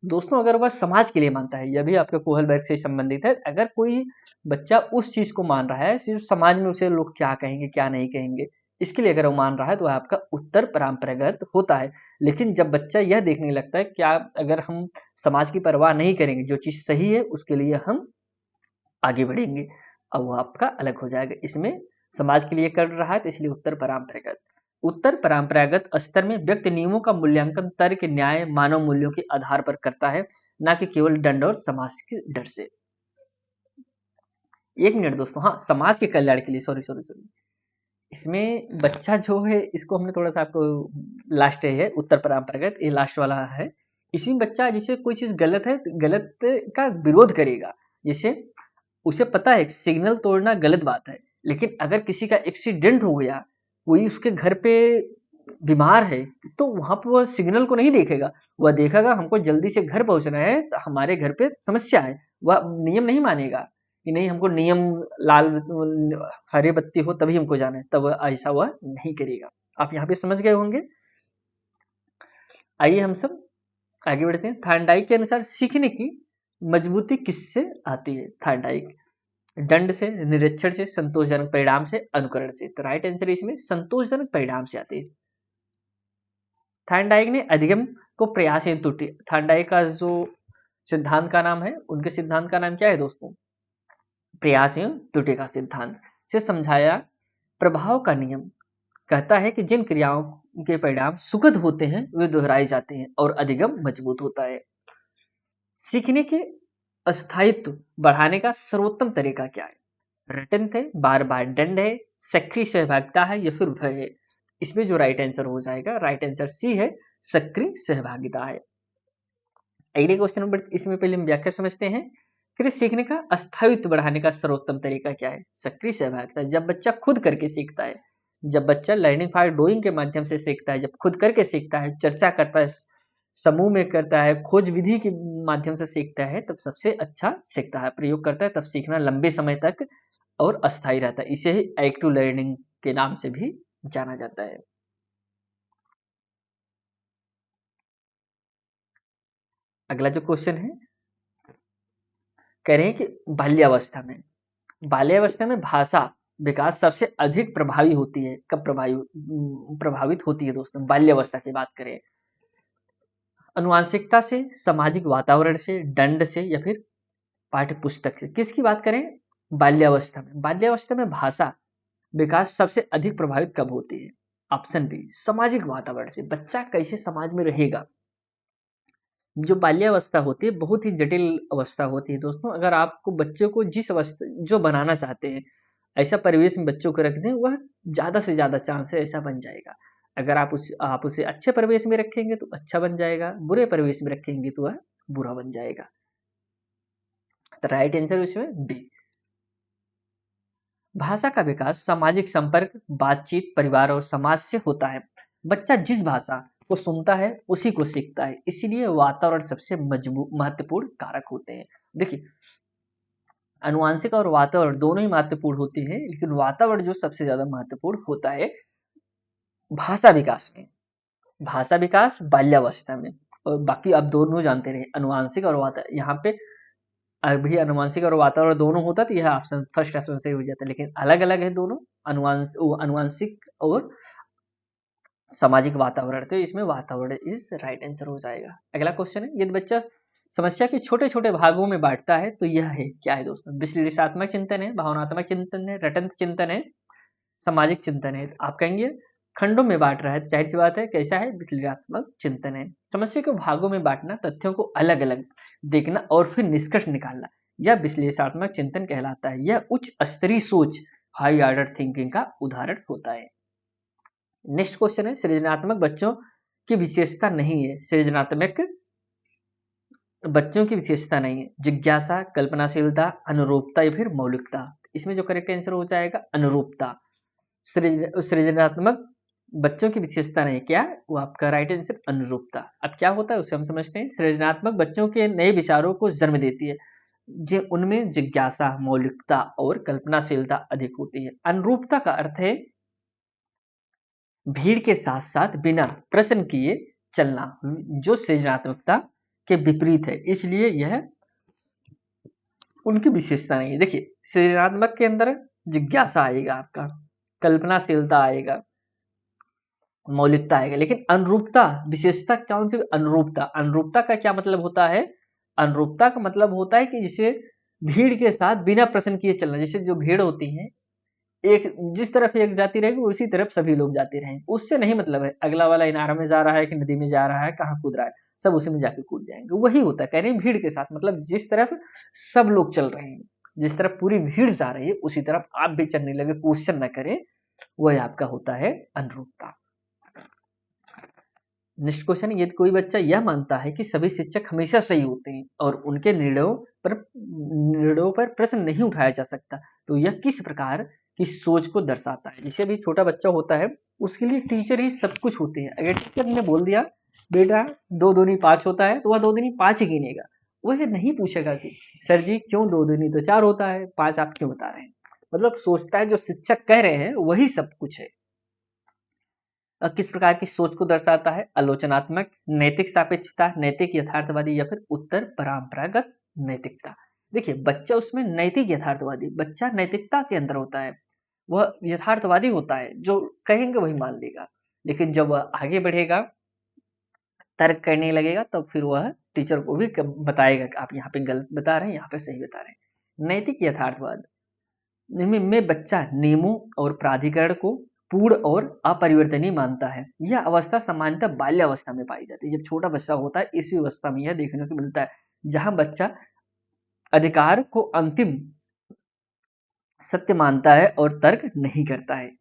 दोस्तों, अगर वह समाज के लिए मानता है, यह भी आपके कोहलबर्ग से संबंधित है। अगर कोई बच्चा उस चीज को मान रहा है, सिर्फ समाज में उसे लोग क्या कहेंगे क्या नहीं कहेंगे, इसके लिए अगर वो मान रहा है, तो वह आपका उत्तर परंपरागत होता है। लेकिन जब बच्चा यह देखने लगता है क्या, अगर हम समाज की परवाह नहीं करेंगे, जो चीज सही है उसके लिए हम आगे बढ़ेंगे, अब वो आपका अलग हो जाएगा। इसमें समाज के लिए कर रहा है, तो इसलिए उत्तर परंपरागत। उत्तर परंपरागत स्तर में व्यक्ति नियमों का मूल्यांकन तर्क, न्याय, मानव मूल्यों के आधार पर करता है, ना कि केवल दंड और समाज के डर से। 1 मिनट दोस्तों, हाँ, समाज के कल्याण के लिए, सॉरी सॉरी सॉरी, इसमें बच्चा जो है, इसको हमने थोड़ा सा आपको लास्ट है उत्तर परंपरागत, ये लास्ट वाला है। इसमें बच्चा जैसे कोई चीज गलत है, गलत का विरोध करेगा। जैसे उसे पता है सिग्नल तोड़ना गलत बात है, लेकिन अगर किसी का एक्सीडेंट हो गया, कोई उसके घर पे बीमार है, तो वहां पर वह सिग्नल को नहीं देखेगा, वह देखेगा हमको जल्दी से घर पहुंचना है, तो हमारे घर पे समस्या है। वह नियम नहीं मानेगा कि नहीं हमको नियम लाल हरे बत्ती हो तभी हमको जाना है, तब ऐसा वह नहीं करेगा। आप यहाँ पे समझ गए होंगे। आइए हम सब आगे बढ़ते हैं। थार्नडाइक के अनुसार सीखने की मजबूती किससे आती है? थार्नडाइक, दंड से, निरीक्षण से, संतोषजनक परिणाम से, अनुकरण से। तो राइट आंसर इसमें संतोषजनक परिणाम से आती है। थार्नडाइक ने अधिगम को प्रयास त्रुटि, थार्नडाइक का जो सिद्धांत का नाम है, उनके सिद्धांत का नाम क्या है दोस्तों? प्रयास एवं त्रुटि का सिद्धांत से समझाया। प्रभाव का नियम कहता है कि जिन क्रियाओं के परिणाम सुखद होते हैं वे दोहराए जाते हैं और अधिगम मजबूत होता है। सीखने के अस्थायित्व बढ़ाने का सर्वोत्तम तरीका क्या है? रटन थे, बार बार दंड है, सक्रिय सहभागिता है या फिर भय है? इसमें जो राइट आंसर हो जाएगा, राइट आंसर सी है, सक्रिय सहभागिता है। अगले क्वेश्चन नंबर, इसमें पहले हम व्याख्या समझते हैं। फिर सीखने का अस्थायित्व बढ़ाने का सर्वोत्तम तरीका क्या है? सक्रिय सहभागिता। जब बच्चा खुद करके सीखता है, जब बच्चा लर्निंग बाय डूइंग के माध्यम से सीखता है, जब खुद करके सीखता है, चर्चा करता है, समूह में करता है, खोज विधि के माध्यम से सीखता है, तब सबसे अच्छा सीखता है, प्रयोग करता है, तब सीखना लंबे समय तक और अस्थायी रहता है। इसे ही एक्टिव लर्निंग के नाम से भी जाना जाता है। अगला जो क्वेश्चन है, कह रहे हैं कि बाल्यावस्था में भाषा विकास सबसे अधिक प्रभावी होती है। कब प्रभावित होती है दोस्तों? बाल्यावस्था की बात करें, अनुवांशिकता से, सामाजिक वातावरण से, दंड से या फिर पाठ्य पुस्तक से? किसकी बात करें? बाल्यावस्था में भाषा विकास सबसे अधिक प्रभावित कब होती है? ऑप्शन बी, सामाजिक वातावरण से। बच्चा कैसे समाज में रहेगा। जो बाल्यावस्था होती है बहुत ही जटिल अवस्था होती है दोस्तों। अगर आपको बच्चों को जिस अवस्था जो बनाना चाहते हैं, ऐसा परिवेश में बच्चों को रख दें, वह ज़्यादा से ज़्यादा चांस है ऐसा बन जाएगा। अगर आप उसे अच्छे परिवेश में रखेंगे तो अच्छा बन जाएगा, बुरे परिवेश में रखेंगे तो वह बुरा बन जाएगा। तो राइट आंसर इसमें बी। भाषा का विकास सामाजिक संपर्क, बातचीत, परिवार और समाज से होता है। बच्चा जिस भाषा को सुनता है उसी को सीखता है, इसीलिए वातावरण सबसे मजबूत महत्वपूर्ण कारक होते हैं। देखिए, अनुवांशिक और वातावरण दोनों ही महत्वपूर्ण होते हैं, लेकिन वातावरण जो सबसे ज्यादा महत्वपूर्ण होता है भाषा विकास में। भाषा विकास बाल्यावस्था में, और बाकी आप दोनों जानते रहे, अनुवांशिक और वातावरण। यहाँ पे अभी अनुवांशिक और वातावरण दोनों होता तो यह ऑप्शन फर्स्ट ऑप्शन सही हो जाता, लेकिन अलग अलग है दोनों, अनुवांशिक और सामाजिक वातावरण। तो इसमें वातावरण इज राइट आंसर हो जाएगा। अगला क्वेश्चन है, यदि बच्चा समस्या के छोटे छोटे भागों में बांटता है तो यह है क्या है दोस्तों? विश्लेषणात्मक चिंतन है, भावनात्मक चिंतन है, रटन चिंतन है, सामाजिक चिंतन है? आप कहेंगे खंडों में बांट रहा है, जाहिर सी बात है कैसा है, विश्लेषणात्मक चिंतन है। समस्या को भागों में बांटना, तथ्यों को अलग अलग देखना और फिर निष्कर्ष निकालना, यह विश्लेषणात्मक चिंतन कहलाता है। यह उच्च स्तरीय सोच, हाई ऑर्डर थिंकिंग का उदाहरण होता है। नेक्स्ट क्वेश्चन है, सृजनात्मक बच्चों की विशेषता नहीं है। सृजनात्मक बच्चों की विशेषता नहीं है, जिज्ञासा, कल्पनाशीलता, अनुरूपता या फिर मौलिकता? इसमें जो करेक्ट आंसर हो जाएगा अनुरूपता। सृजनात्मक बच्चों की विशेषता नहीं, क्या वो आपका राइट आंसर अनुरूपता। अब क्या होता है उसे हम समझते हैं। सृजनात्मक बच्चों के नए विचारों को जन्म देती है, जो उनमें जिज्ञासा, मौलिकता और कल्पनाशीलता अधिक होती है। अनुरूपता का अर्थ है भीड़ के साथ साथ बिना प्रश्न किए चलना, जो सृजनात्मकता के विपरीत है, इसलिए यह उनकी विशेषता नहीं है। देखिए, सृजनात्मक के अंदर जिज्ञासा आएगा, आपका कल्पनाशीलता आएगा, मौलिकता आएगा, लेकिन अनुरूपता विशेषता कौन सी? अनुरूपता। अनुरूपता का क्या मतलब होता है? अनुरूपता का मतलब होता है कि जिसे भीड़ के साथ बिना प्रश्न किए चलना। जैसे जो भीड़ होती है, एक जिस तरफ एक जाती रहेगी उसी तरफ सभी लोग जाते रहेंगे, उससे नहीं मतलब है अगला वाला इनार में जा रहा है कि नदी में जा रहा है, कहाँ कूद रहा है, सब उसी में जाके कूद जाएंगे। वही होता है, कह रहे हैं भीड़ के साथ, मतलब जिस तरफ सब लोग चल रहे हैं, जिस तरफ पूरी भीड़ जा रही है उसी तरफ आप भी चलने लगे, क्वेश्चन न करें, वही आपका होता है अनुरूपता। नेक्स्ट क्वेश्चन, यदि कोई बच्चा यह मानता है कि सभी शिक्षक हमेशा सही होते हैं और उनके निर्णयों पर प्रश्न नहीं उठाया जा सकता, तो यह किस प्रकार की सोच को दर्शाता है? जैसे अभी छोटा बच्चा होता है, उसके लिए टीचर ही सब कुछ होते हैं। अगर टीचर ने बोल दिया बेटा 2 दूनी 5 होता है, तो वह 2 दूनी 5 ही गिनेगा। वह नहीं पूछेगा कि सर जी क्यों 2 दूनी तो 4 होता है, 5 आप क्यों बता रहे हैं। मतलब सोचता है जो शिक्षक कह रहे हैं वही सब कुछ है। किस प्रकार की सोच को दर्शाता है? आलोचनात्मक, नैतिक सापेक्षता, नैतिक यथार्थवादी या फिर उत्तर परंपरागत नैतिकता? देखिए, बच्चा उसमें नैतिक यथार्थवादी, बच्चा नैतिकता के अंदर होता है, वह यथार्थवादी होता है, जो कहेंगे वही मान लेगा। लेकिन जब वह आगे बढ़ेगा, तर्क करने लगेगा, तब फिर वह टीचर को भी बताएगा कि आप यहाँ पे गलत बता रहे हैं, यहाँ पे सही बता रहे हैं। नैतिक यथार्थवाद में बच्चा नियमों और प्राधिकरण को पूर्ण और अपरिवर्तनीय मानता है। यह अवस्था सामान्यतः बाल्यावस्था में पाई जाती है। जब छोटा बच्चा होता है इसी अवस्था में यह देखने को मिलता है, जहां बच्चा अधिकार को अंतिम सत्य मानता है और तर्क नहीं करता है।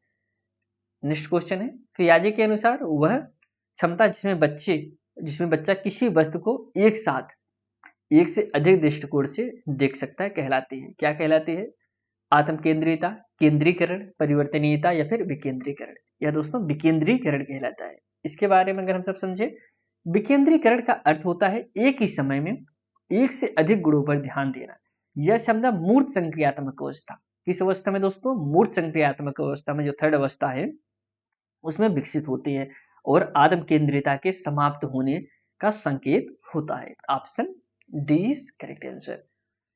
नेक्स्ट क्वेश्चन है, पियाजे के अनुसार वह क्षमता जिसमें बच्चा किसी वस्तु को एक साथ एक से अधिक दृष्टिकोण से देख सकता है कहलाती है। क्या कहलाती है? आत्म केंद्रियता, केंद्रीकरण, परिवर्तनीयता या फिर विकेंद्रीकरण। यह दोस्तों विकेंद्रीकरण कहलाता है। इसके बारे में अगर हम सब समझे, विकेंद्रीकरण का अर्थ होता है एक ही समय में एक से अधिक गुणों पर ध्यान देना। यह क्षमता मूर्त संक्रियात्मक अवस्था, किस अवस्था में दोस्तों? मूर्त संक्रियात्मक अवस्था में, जो थर्ड अवस्था है उसमें विकसित होती है और आत्म केंद्रियता के समाप्त होने का संकेत होता है। Option D is correct answer.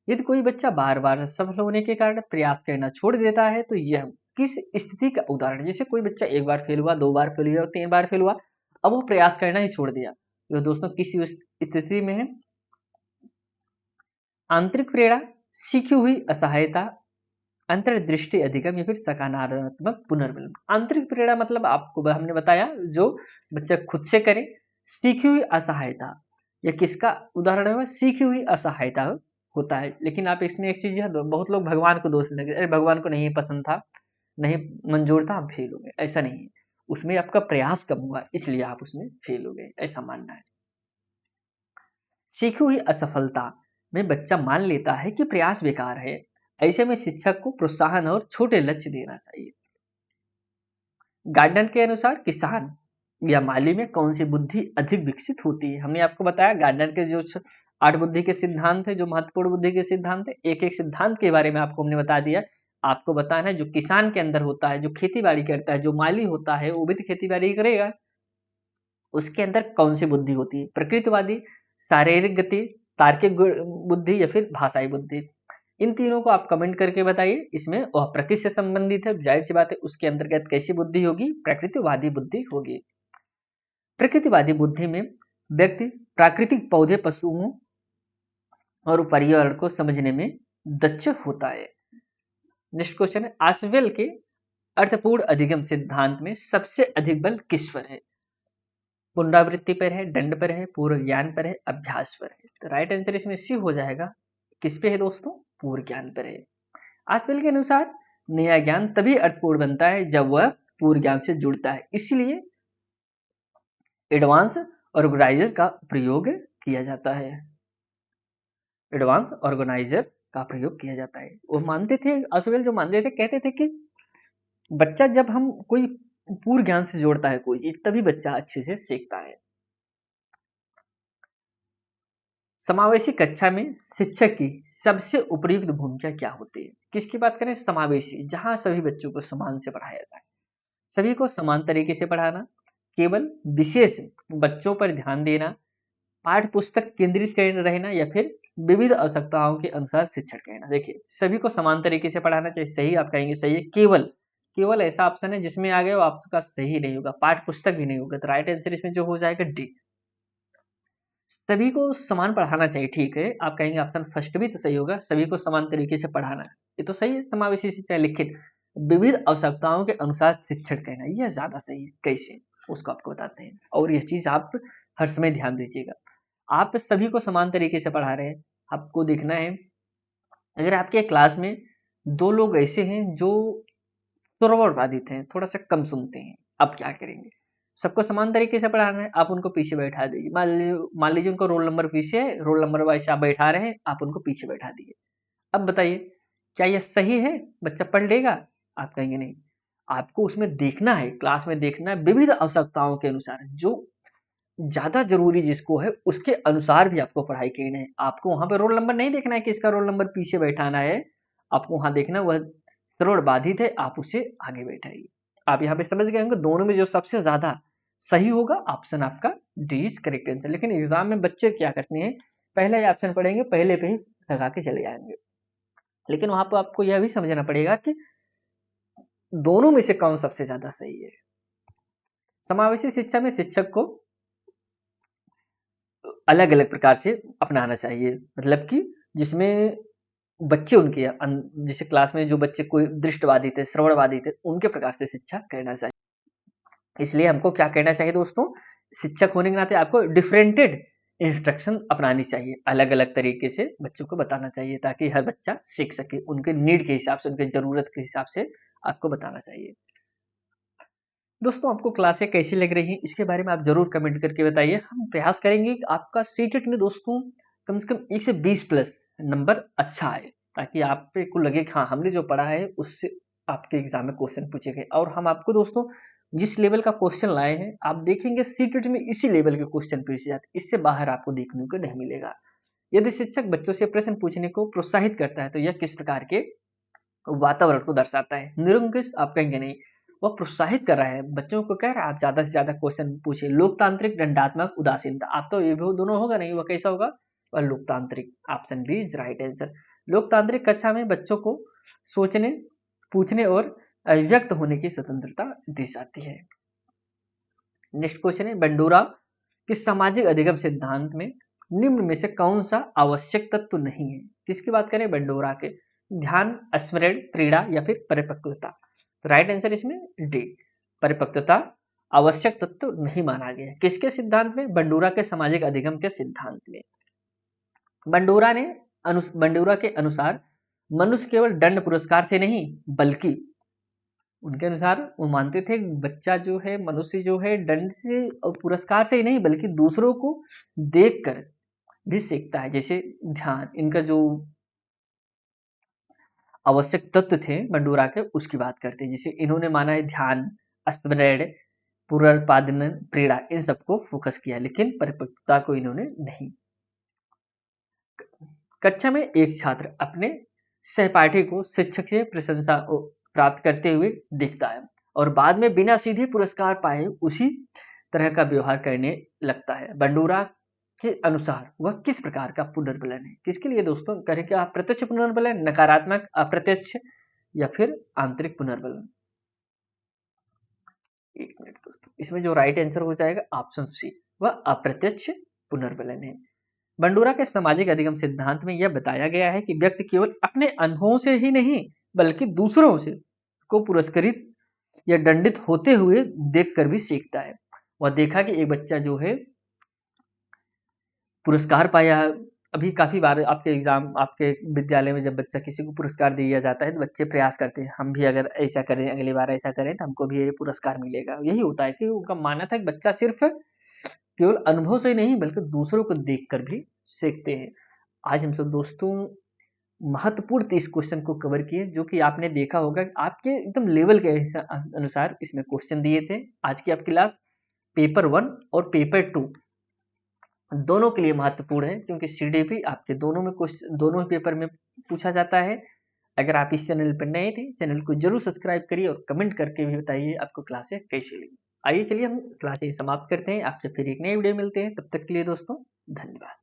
यदि कोई बच्चा बार बार असफल होने के कारण प्रयास करना छोड़ देता है तो यह किस स्थिति का उदाहरण है? जैसे कोई बच्चा एक बार फेल हुआ, 2 बार फेल हुआ, 3 बार फेल हुआ, अब वो प्रयास करना ही छोड़ दिया, तो दोस्तों किस स्थिति में है? आंतरिक प्रेरणा, सीखी हुई असहायता, अंतर्दृष्टि अधिगम या फिर सकारात्मक पुनर्मिलन। आंतरिक प्रेरणा मतलब आपको हमने बताया जो बच्चा खुद से करे। सीखी हुई असहायता, या किसका उदाहरण है? सीखी हुई असहायता होता है। लेकिन आप इसमें एक चीज, बहुत लोग भगवान को दोष देंगे, अरे भगवान को नहीं पसंद था, नहीं मंजूर था, आप फेल हो गए। ऐसा नहीं है, उसमें आपका प्रयास कम हुआ इसलिए आप उसमें फेल हो गए, ऐसा मानना है। सीखी हुई असफलता में बच्चा मान लेता है कि प्रयास बेकार है। ऐसे में शिक्षक को प्रोत्साहन और छोटे लक्ष्य देना चाहिए। गार्डन के अनुसार किसान या माली में कौन सी बुद्धि अधिक विकसित होती है? हमने आपको बताया गार्डन के जो 8 बुद्धि के सिद्धांत है, जो महत्वपूर्ण बुद्धि के सिद्धांत है, एक एक सिद्धांत के बारे में आपको हमने बता दिया। आपको बताना है जो किसान के अंदर होता है, जो खेती बाड़ी करता है, जो माली होता है वो भी तो खेती बाड़ी करेगा, उसके अंदर कौन सी बुद्धि होती है? प्रकृतिवादी, शारीरिक गति, तार्किक बुद्धि या फिर भाषाई बुद्धि। इन तीनों को आप कमेंट करके बताइए। इसमें वह प्रकृति से संबंधित है, जाहिर सी बात है उसके अंतर्गत कैसी बुद्धि होगी? प्रकृतिवादी बुद्धि होगी। प्रकृतिवादी बुद्धि में व्यक्ति प्राकृतिक पौधे, पशुओं और पर्यावरण को समझने में दक्ष होता है। नेक्स्ट क्वेश्चन है, आसवेल के अर्थपूर्ण अधिगम सिद्धांत में सबसे अधिक बल किस पर है? पुनरावृत्ति पर है, दंड पर है, पूर्व ज्ञान पर है, अभ्यास पर है। तो राइट आंसर इसमें सी हो जाएगा। किस पे है दोस्तों? पूर्व ज्ञान पर है। आसवेल के अनुसार नया ज्ञान तभी अर्थपूर्ण बनता है जब वह पूर्व ज्ञान से जुड़ता है। इसलिए एडवांस ऑर्गेनाइजर का प्रयोग किया जाता है। एडवांस ऑर्गेनाइजर का प्रयोग किया जाता है। वो मानते थे, आसवेल जो मानते थे, कहते थे कि बच्चा जब हम कोई पूर्व ज्ञान से जोड़ता है कोई चीज, तभी बच्चा अच्छे से सीखता है। समावेशी कक्षा में शिक्षक की सबसे उपयुक्त भूमिका क्या होती है? किसकी बात करें? समावेशी, जहां सभी बच्चों को समान से पढ़ाया जाए, सभी को समान तरीके से पढ़ाना, केवल विशेष बच्चों पर ध्यान देना, पाठ्य पुस्तक केंद्रित कर रहना या फिर विविध आवश्यकताओं के अनुसार शिक्षण करना। देखिए सभी को समान तरीके से पढ़ाना चाहिए, सही आप कहेंगे सही है। केवल, केवल ऐसा ऑप्शन है जिसमें आ गया वो आपका सही नहीं होगा, पाठ्य पुस्तक भी नहीं होगा। तो राइट आंसर इसमें जो हो जाएगा डी। सभी को समान पढ़ाना चाहिए, ठीक है। आप कहेंगे ऑप्शन फर्स्ट भी तो सही होगा, सभी को समान तरीके से पढ़ाना, ये तो सही है समावेशी शिक्षा। लेकिन विविध आवश्यकताओं के अनुसार शिक्षण करना यह ज्यादा सही है। कैसे, उसको आपको बताते हैं। और यह चीज आप हर समय ध्यान दीजिएगा। आप सभी को समान तरीके से पढ़ा रहे हैं, आपको देखना है अगर आपके क्लास में 2 लोग ऐसे हैं जो बाधित हैं, थोड़ा सा कम सुनते हैं, अब क्या करेंगे? सबको समान तरीके से पढ़ाना है, आप उनको पीछे बैठा दीजिए। मान लीजिए उनको रोल नंबर पीछे है, रोल नंबर वाइज आप बैठा रहे हैं, आप उनको पीछे बैठा दिए। अब बताइए क्या यह सही है? बच्चा पढ़ लेगा? आप कहेंगे नहीं। आपको उसमें देखना है, क्लास में देखना है, विविध आवश्यकताओं के अनुसार, जो ज्यादा जरूरी जिसको है उसके अनुसार भी आपको पढ़ाई करनी है। आपको वहां पे रोल नंबर नहीं देखना है कि इसका रोल नंबर पीछे बैठाना है, आपको वहां देखना वह श्रवण बाधित है, आप उसे आगे बैठाइए। आप यहाँ पे समझ गए होंगे, दोनों में जो सबसे ज्यादा सही होगा ऑप्शन आपका डी इज करेक्ट आंसर। लेकिन एग्जाम में बच्चे क्या करते हैं, पहले ही ऑप्शन पढ़ेंगे, पहले पे ही लगा के चले जाएंगे। लेकिन वहां पर आपको यह भी समझना पड़ेगा कि दोनों में से कौन सबसे ज्यादा सही है। समावेशी शिक्षा में शिक्षक को अलग अलग प्रकार से अपनाना चाहिए, मतलब कि जिसमें बच्चे उनके जैसे क्लास में जो बच्चे कोई दृष्टवादी थे, श्रवणवादी थे, उनके प्रकार से शिक्षा करना चाहिए। इसलिए हमको क्या करना चाहिए दोस्तों, शिक्षक होने के नाते आपको डिफरेंटेड इंस्ट्रक्शन अपनानी चाहिए, अलग अलग तरीके से बच्चों को बताना चाहिए ताकि हर बच्चा सीख सके, उनके नीड के हिसाब से, उनके जरूरत के हिसाब से आपको बताना चाहिए। दोस्तों आपको क्लासें कैसी लग रही हैं इसके बारे में आप जरूर कमेंट करके बताइए। हम प्रयास करेंगे कि आपका सीटेट में दोस्तों कम से कम 1 से 20 प्लस नंबर अच्छा आए, ताकि आप पे को लगे कि हाँ हमने जो पढ़ा है उससे आपके एग्जाम में क्वेश्चन पूछे गए। और हम आपको दोस्तों जिस लेवल का क्वेश्चन लाए हैं आप देखेंगे सीटेट में इसी लेवल के क्वेश्चन पूछे जाते, इससे बाहर आपको देखने को नहीं मिलेगा। यदि शिक्षक बच्चों से प्रश्न पूछने को प्रोत्साहित करता है तो यह किस प्रकार के वातावरण को दर्शाता है। निरंकुश आप कहेंगे नहीं, वह प्रोत्साहित कर रहा है, बच्चों को कह रहा है आप ज्यादा से ज्यादा क्वेश्चन पूछे। लोकतांत्रिक, दंडात्मक, उदासीनता, आप तो ये भी दोनों होगा नहीं, वह कैसा होगा, वह लोकतांत्रिक। Option B is right answer. लोकतांत्रिक कक्षा में बच्चों को सोचने, पूछने और अभिव्यक्त होने की स्वतंत्रता दी जाती है। नेक्स्ट क्वेश्चन है, बंडूरा के सामाजिक अधिगम सिद्धांत में निम्न में से कौन सा आवश्यक तत्व नहीं है। किसकी बात करें, बंडूरा के। ध्यान, स्मरण, प्रेरणा या फिर परिपक्वता। तो राइट आंसर इसमें डी, परिपक्वता आवश्यक तत्व नहीं माना गया। किसके सिद्धांत में, बंडूरा के सामाजिक अधिगम के सिद्धांत में। बंडूरा के अनुसार मनुष्य केवल दंड पुरस्कार से नहीं बल्कि, उनके अनुसार वो मानते थे बच्चा जो है, मनुष्य जो है दंड से और पुरस्कार से ही नहीं बल्कि दूसरों को देखकर भी सीखता है। जैसे ध्यान, इनका जो आवश्यक तत्व थे बंडूरा के उसकी बात करते हैं। जिसे इन्होंने माना है ध्यान, स्मरण, पुनरुत्पादन, प्रेरणा, इन सबको फोकस किया, लेकिन परिपक्वता को इन्होंने नहीं। कक्षा में एक छात्र अपने सहपाठी को शिक्षक से प्रशंसा प्राप्त करते हुए दिखता है और बाद में बिना सीधे पुरस्कार पाए उसी तरह का व्यवहार करने लगता है। बंडूरा के अनुसार वह किस प्रकार का पुनर्बलन है। किसके लिए दोस्तों, करें क्या, प्रत्यक्ष पुनर्बलन, नकारात्मक, अप्रत्यक्ष या फिर आंतरिक पुनर्बलन। एक मिनट दोस्तों, इसमें जो राइट आंसर हो जाएगा ऑप्शन सी, वह अप्रत्यक्ष पुनर्बलन है। बंडूरा के सामाजिक अधिगम सिद्धांत में यह बताया गया है कि व्यक्ति केवल अपने अनुभवों से ही नहीं बल्कि दूसरों से को पुरस्कृत या दंडित होते हुए देखकर भी सीखता है। वह देखा कि एक बच्चा जो है पुरस्कार पाया। अभी काफी बार आपके एग्जाम, आपके विद्यालय में जब बच्चा किसी को पुरस्कार दिया जाता है तो बच्चे प्रयास करते हैं हम भी अगर ऐसा करें, अगली बार ऐसा करें तो हमको भी ये पुरस्कार मिलेगा। यही होता है कि उनका मानना था कि बच्चा सिर्फ केवल अनुभव से ही नहीं बल्कि दूसरों को देखकर भी सीखते हैं। आज हम सब दोस्तों महत्वपूर्ण 30 क्वेश्चन को कवर किए, जो कि आपने देखा होगा आपके एकदम लेवल के अनुसार इसमें क्वेश्चन दिए थे। आज की आपकी क्लास पेपर 1 और पेपर 2 दोनों के लिए महत्वपूर्ण है, क्योंकि सीडीपी आपके दोनों में क्वेश्चन, दोनों पेपर में पूछा जाता है। अगर आप इस चैनल पर नए थे, चैनल को जरूर सब्सक्राइब करिए और कमेंट करके भी बताइए आपको क्लासें कैसी लगी। आइए चलिए हम क्लासें समाप्त करते हैं, आपसे फिर एक नई वीडियो मिलते हैं, तब तक के लिए दोस्तों धन्यवाद।